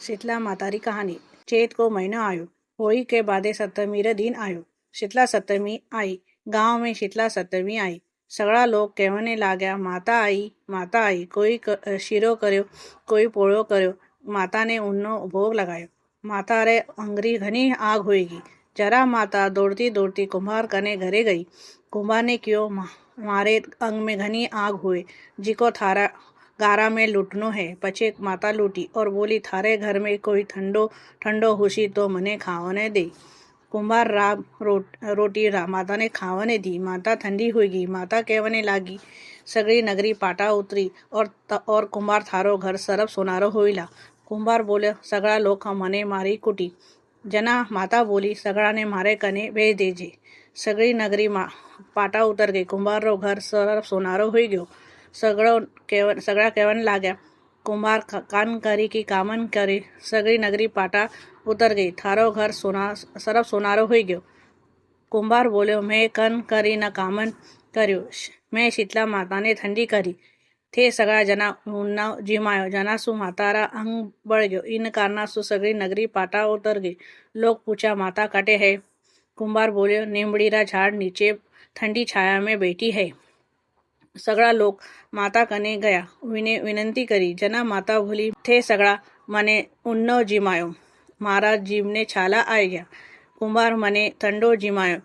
शीतला माता री कहानी। चैत को महीना आयो। होली के बादे सप्तमी रे दिन आयो। शीतला सप्तमी आई। गांव में शीतला सप्तमी आई। सगळा लोग कहने लाग्या, माता आई, माता आई। कोई शीरो कर्यो, कोई पोळो कर्यो। माता ने उन्नो भोग लगायो। माता रे अंगरी घनी आग होएगी। जरा माता दौड़ती दौड़ती कुम्हार कने घरे गई। कुम्हार ने क्यों, मारे अंग में घनी आग हुए, जिको थारा गारा में लूटनो है। पछे माता लूटी और बोली, थारे घर में कोई ठंडो ठंडो हुशी तो मने खावने दे। कुम्हार राम रोटी माता ने खावने दी। माता ठंडी होगी। माता कहवने लागी, सगळी नगरी पाटा उतरी और कुम्हार थारो घर सरप सोनारो होईला। कुम्हार बोले, सगळा लोग मने मारी कुटी। जना माता बोली, सगळा ने मारे कने भेज देजे। सगळी नगरी पाटा उतर गई। कुम्हार रो घर सरप सोनारो होई गयो। सगळा कहवन लाग्या, कुम्हार कान करी की कामन करे। सगळी नगरी पाटा उतर गई। थारो घर सरप सोनारो होई गयो। कुम्हार बोल्यो, मैं कन करी न कामन कर्यो, मैं शीतला माता ने ठंडी करी। थे सगळा जना उन्ना जिमायो। जनासु मातारा अंग बढ़ गयो। इन कारणासु सगळी नगरी पाटा उतर गई। लोग पूछा, माता कटे है? कुम्हार बोल्यो, नीमड़ीरा झाड़ नीचे ठंडी छाया में बैठी है। सगळा लोग माता कने गया। विनंती करी। जना माता बोली, थे सगळा मने उन्नो जिमायो, मारा जीवने छाला आई गया। कुम्हार मने ठंडो जिमायो,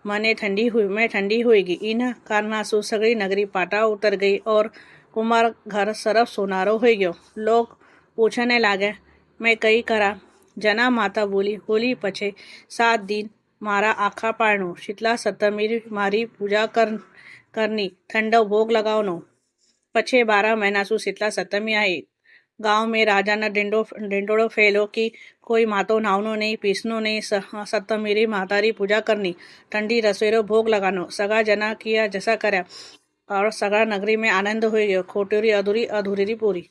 मैं ठंडी हुईगी। इन कारणासु सगळी नगरी पाटा उतर गई और कुम्हार घर सरफ सोनारो हो गयो। लोग पूछने लागे, मैं कई करा? जना माता बोली, होली पछे 7 दिन मारा आखा पाळनो। शीतला सप्तमी मारी पूजा करनी, ठंडो भोग लगावनो। पछे 12 महीनासु शीतला सप्तमी आई। गांव में राजा न ढिंडोरो फैलो कि कोई मातो नावनो नहीं, पीसनो नहीं, सप्तमी री माता री पूजा करनी, ठंडी रसोईरो भोग लगानो। सगा जना किया जैसा करया और सगा नगरी में आनंद हो गयो। खोटोरी अधूरी, अधूरी री पूरी।